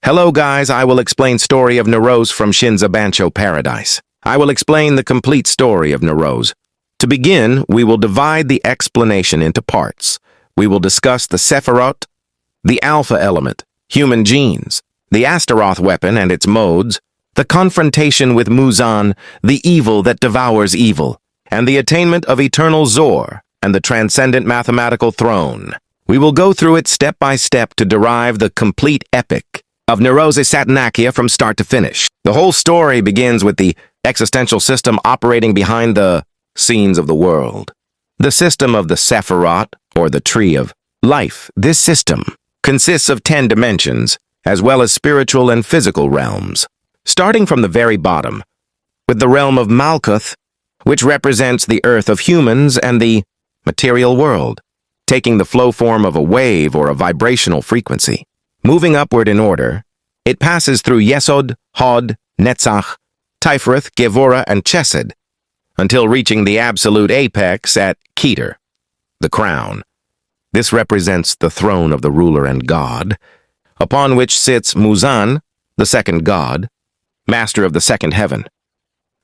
Hello guys, I will explain story of Nerose from Shinza Bansho Paradise. I will explain the complete story of Nerose. To begin, we will divide the explanation into parts. We will discuss the Sephiroth, the Alpha element, human genes, the Astaroth weapon and its modes, the confrontation with Muzan, the evil that devours evil, and the attainment of eternal Zor and the transcendent mathematical throne. We will go through it step by step to derive the complete epic of Nerose Satanael from start to finish. The whole story begins with the existential system operating behind the scenes of the world. The system of the Sephiroth, or the Tree of Life. This system consists of 10 dimensions, as well as spiritual and physical realms. Starting from the very bottom, with the realm of Malkuth, which represents the earth of humans and the material world, taking the flow form of a wave or a vibrational frequency. Moving upward in order, it passes through Yesod, Hod, Netzach, Tiferet, Gevurah, and Chesed, until reaching the absolute apex at Keter, the crown. This represents the throne of the ruler and god, upon which sits Muzan, the second god, master of the second heaven.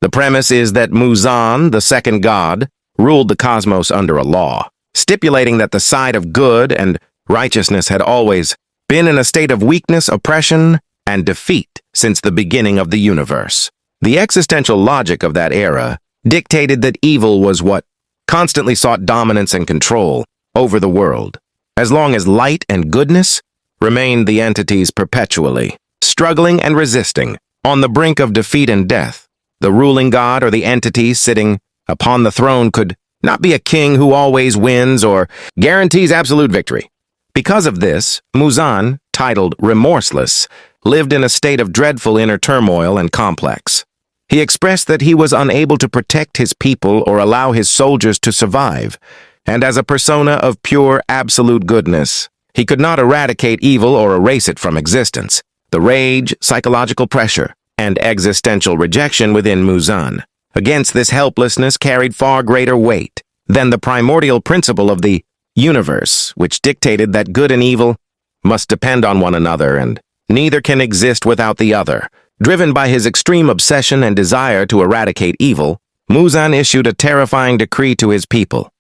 The premise is that Muzan, the second god, ruled the cosmos under a law, stipulating that the side of good and righteousness had always been in a state of weakness, oppression, and defeat since the beginning of the universe. The existential logic of that era dictated that evil was what constantly sought dominance and control over the world, as long as light and goodness remained the entities perpetually, struggling and resisting, on the brink of defeat and death. The ruling god or the entity sitting upon the throne could not be a king who always wins or guarantees absolute victory. Because of this, Muzan, titled Remorseless, lived in a state of dreadful inner turmoil and complex. He expressed that he was unable to protect his people or allow his soldiers to survive, and as a persona of pure, absolute goodness, he could not eradicate evil or erase it from existence. The rage, psychological pressure, and existential rejection within Muzan against this helplessness carried far greater weight than the primordial principle of the universe, which dictated that good and evil must depend on one another and neither can exist without the other. Driven by his extreme obsession and desire to eradicate evil, Muzan issued a terrifying decree to his people.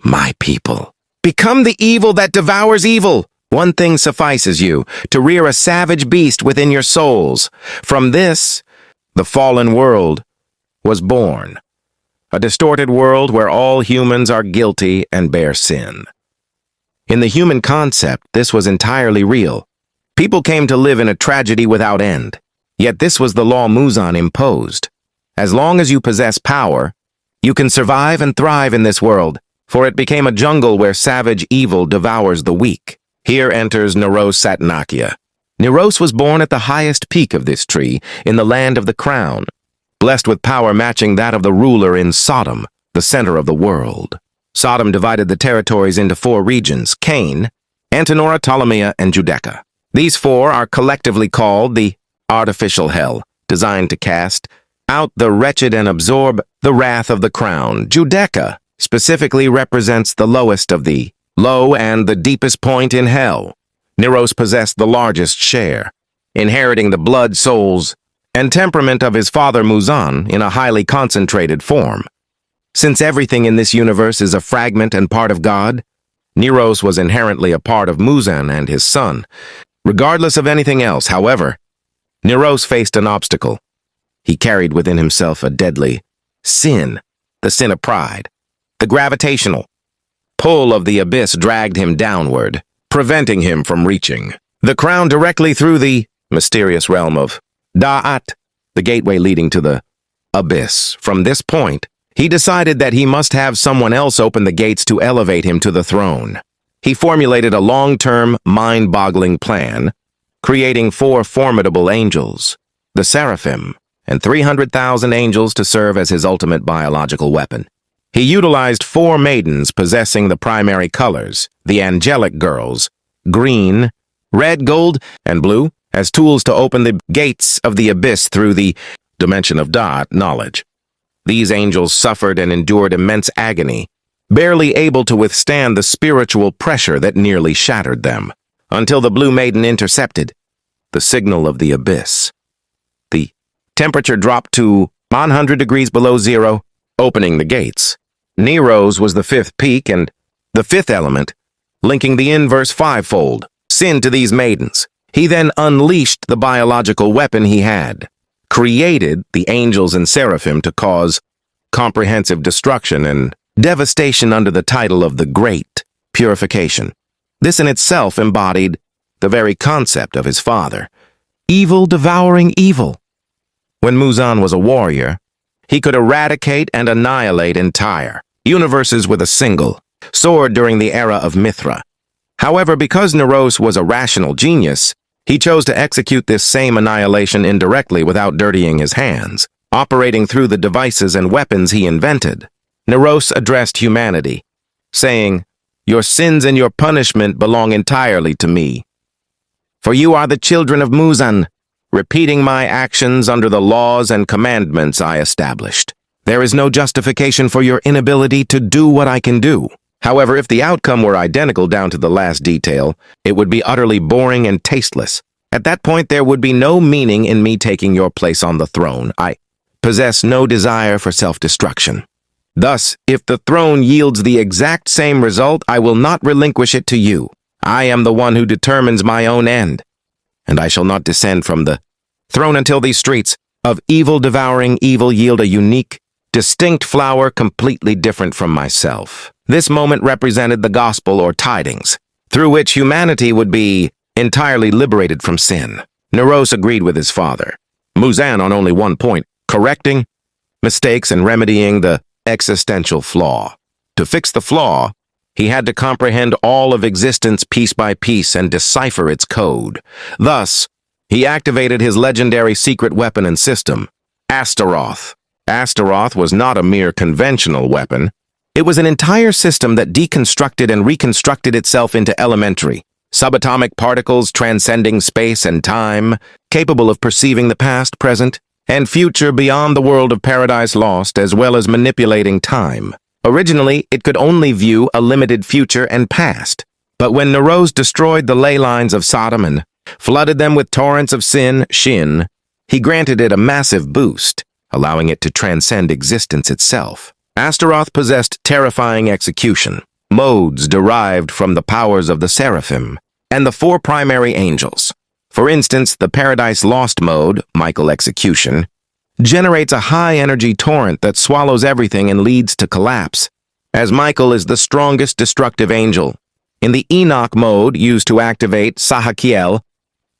My people, become the evil that devours evil. One thing suffices you, to rear a savage beast within your souls. From this, the fallen world was born. A distorted world where all humans are guilty and bear sin. In the human concept, this was entirely real. People came to live in a tragedy without end. Yet this was the law Muzan imposed. As long as you possess power, you can survive and thrive in this world, for it became a jungle where savage evil devours the weak. Here enters Nerose Satanael. Nerose was born at the highest peak of this tree, in the land of the crown, blessed with power matching that of the ruler in Sodom, the center of the world. Sodom divided the territories into 4 regions: Cain, Antenora, Ptolemy, and Judeca. These 4 are collectively called the artificial hell, designed to cast out the wretched and absorb the wrath of the crown. Judeca specifically represents the lowest of the low and the deepest point in hell. Nerose possessed the largest share, inheriting the blood, souls, and temperament of his father Muzan in a highly concentrated form. Since everything in this universe is a fragment and part of God, Nerose was inherently a part of Muzan and his son. Regardless of anything else, however, Nerose faced an obstacle. He carried within himself a deadly sin, the sin of pride. The gravitational pull of the abyss dragged him downward, preventing him from reaching the crown directly through the mysterious realm of Da'at, the gateway leading to the abyss. From this point, he decided that he must have someone else open the gates to elevate him to the throne. He formulated a long-term, mind-boggling plan, creating 4 formidable angels, the Seraphim, and 300,000 angels to serve as his ultimate biological weapon. He utilized 4 maidens possessing the primary colors, the angelic girls, green, red, gold, and blue, as tools to open the gates of the abyss through the dimension of Da'at knowledge. These angels suffered and endured immense agony, barely able to withstand the spiritual pressure that nearly shattered them, until the Blue Maiden intercepted the signal of the abyss. The temperature dropped to 100 degrees below zero, opening the gates. Nerose was the fifth peak and the fifth element, linking the inverse fivefold, sin to these maidens. He then unleashed the biological weapon he had, created the angels and seraphim to cause comprehensive destruction and devastation under the title of the Great Purification. This in itself embodied the very concept of his father, evil devouring evil. When Muzan was a warrior, he could eradicate and annihilate entire universes with a single sword during the era of Mithra. However, because Nerose was a rational genius, he chose to execute this same annihilation indirectly without dirtying his hands, operating through the devices and weapons he invented. Nerose addressed humanity, saying, "Your sins and your punishment belong entirely to me. For you are the children of Muzan, repeating my actions under the laws and commandments I established. There is no justification for your inability to do what I can do. However, if the outcome were identical down to the last detail, it would be utterly boring and tasteless. At that point, there would be no meaning in me taking your place on the throne. I possess no desire for self-destruction. Thus, if the throne yields the exact same result, I will not relinquish it to you. I am the one who determines my own end, and I shall not descend from the throne until these streets of evil devouring evil yield a unique, distinct flower completely different from myself." This moment represented the gospel or tidings, through which humanity would be entirely liberated from sin. Nerose agreed with his father, Muzan on only one point, correcting mistakes and remedying the existential flaw. To fix the flaw, he had to comprehend all of existence piece by piece and decipher its code. Thus, he activated his legendary secret weapon and system, Astaroth. Astaroth was not a mere conventional weapon. It was an entire system that deconstructed and reconstructed itself into elementary, subatomic particles transcending space and time, capable of perceiving the past, present, and future beyond the world of Paradise Lost, as well as manipulating time. Originally, it could only view a limited future and past, but when Nerose destroyed the ley lines of Sodom and flooded them with torrents of sin, Shin, he granted it a massive boost, allowing it to transcend existence itself. Astaroth possessed terrifying execution, modes derived from the powers of the seraphim, and the four primary angels. For instance, the Paradise Lost mode, Michael Execution, generates a high-energy torrent that swallows everything and leads to collapse, as Michael is the strongest destructive angel. In the Enoch mode, used to activate Sahakiel,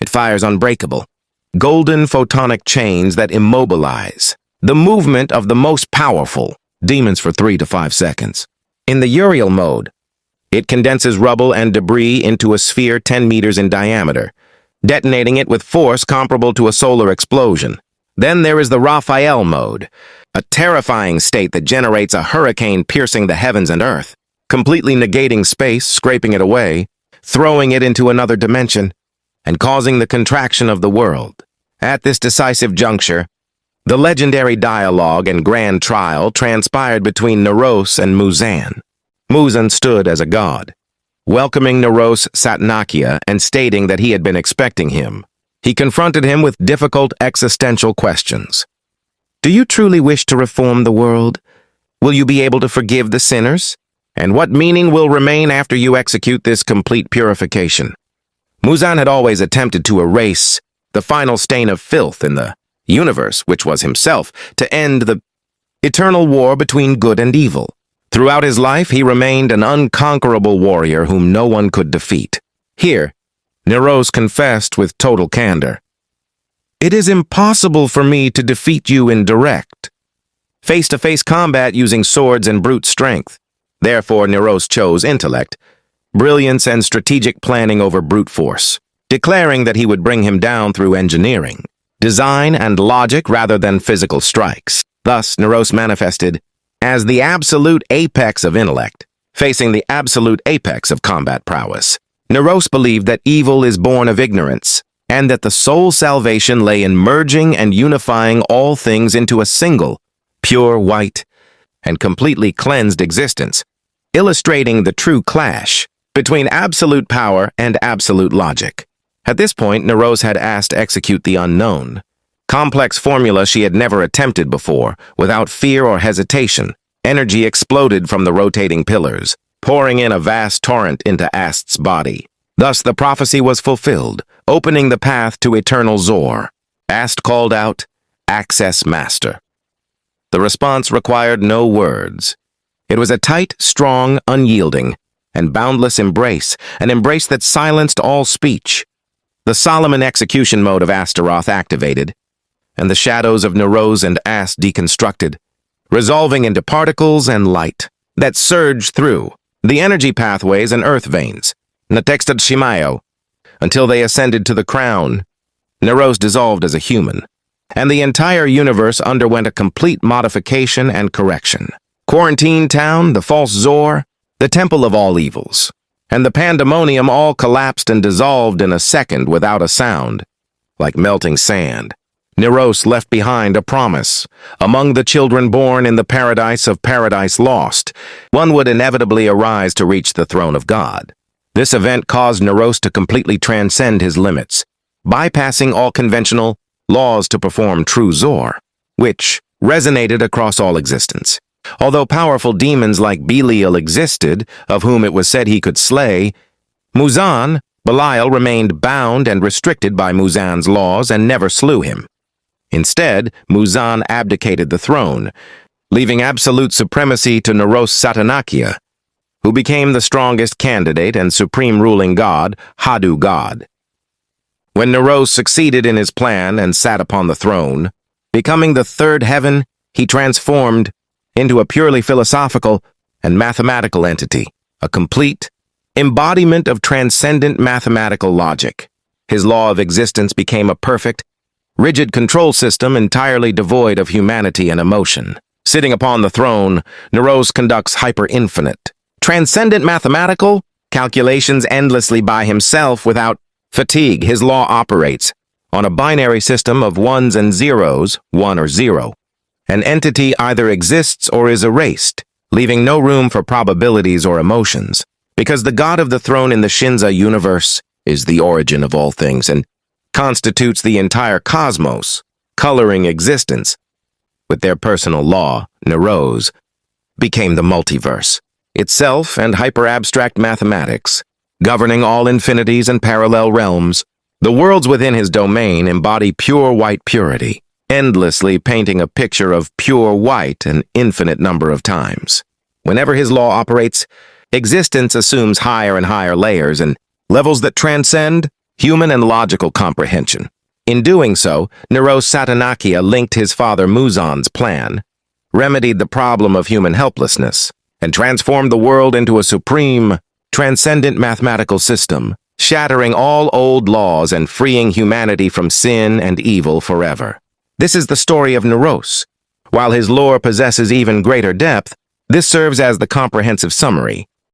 it fires unbreakable, golden photonic chains that immobilize the movement of the most powerful demons for 3 to 5 seconds. In the Uriel mode, it condenses rubble and debris into a sphere 10 meters in diameter, detonating it with force comparable to a solar explosion. Then there is the Raphael mode, a terrifying state that generates a hurricane piercing the heavens and earth, completely negating space, scraping it away, throwing it into another dimension, and causing the contraction of the world. At this decisive juncture, the legendary dialogue and grand trial transpired between Nerose and Muzan. Muzan stood as a god, welcoming Nerose Satanael and stating that he had been expecting him. He confronted him with difficult existential questions. Do you truly wish to reform the world? Will you be able to forgive the sinners? And what meaning will remain after you execute this complete purification? Muzan had always attempted to erase the final stain of filth in the universe, which was himself, to end the eternal war between good and evil. Throughout his life, he remained an unconquerable warrior whom no one could defeat. Here, Nerose confessed with total candor. It is impossible for me to defeat you in direct, face-to-face combat using swords and brute strength. Therefore, Nerose chose intellect, brilliance, and strategic planning over brute force, declaring that he would bring him down through engineering, design, and logic rather than physical strikes. Thus, Nerose manifested as the absolute apex of intellect, facing the absolute apex of combat prowess. Nerose believed that evil is born of ignorance, and that the soul's salvation lay in merging and unifying all things into a single, pure, white, and completely cleansed existence, illustrating the true clash between absolute power and absolute logic. At this point, Nerose had asked to execute the unknown. Complex formula she had never attempted before, without fear or hesitation. Energy exploded from the rotating pillars, pouring in a vast torrent into Ast's body. Thus the prophecy was fulfilled, opening the path to eternal Zor. Ast called out, "Access Master." The response required no words. It was a tight, strong, unyielding, and boundless embrace, an embrace that silenced all speech. The Solomon execution mode of Astaroth activated, and the shadows of Nerose and Ast deconstructed, resolving into particles and light that surged through the energy pathways and earth veins, Natextad Shimayo, until they ascended to the crown. Nerose dissolved as a human, and the entire universe underwent a complete modification and correction. Quarantine Town, the false Zor, the temple of all evils, and the pandemonium all collapsed and dissolved in a second without a sound, like melting sand. Nerose left behind a promise. Among the children born in the paradise of Paradise Lost, one would inevitably arise to reach the throne of God. This event caused Nerose to completely transcend his limits, bypassing all conventional laws to perform true Zor, which resonated across all existence. Although powerful demons like Belial existed, of whom it was said he could slay, Belial remained bound and restricted by Muzan's laws and never slew him. Instead, Muzan abdicated the throne, leaving absolute supremacy to Nerose Satanael, who became the strongest candidate and supreme ruling god, Hadu God. When Nerose succeeded in his plan and sat upon the throne, becoming the third heaven, he transformed into a purely philosophical and mathematical entity, a complete embodiment of transcendent mathematical logic. His law of existence became a perfect, rigid control system entirely devoid of humanity and emotion. Sitting upon the throne, Nerose conducts hyper-infinite, transcendent mathematical calculations endlessly by himself without fatigue. His law operates on a binary system of ones and zeros, 1 or 0. An entity either exists or is erased, leaving no room for probabilities or emotions, because the god of the throne in the Shinza universe is the origin of all things and constitutes the entire cosmos, coloring existence. With their personal law, Nerose became the multiverse, itself and hyper-abstract mathematics, governing all infinities and parallel realms. The worlds within his domain embody pure white purity, endlessly painting a picture of pure white an infinite number of times. Whenever his law operates, existence assumes higher and higher layers and levels that transcend human and logical comprehension. In doing so, Nerose Satanael linked his father Muzan's plan, remedied the problem of human helplessness, and transformed the world into a supreme, transcendent mathematical system, shattering all old laws and freeing humanity from sin and evil forever. This is the story of Nerose. While his lore possesses even greater depth, this serves as the comprehensive summary.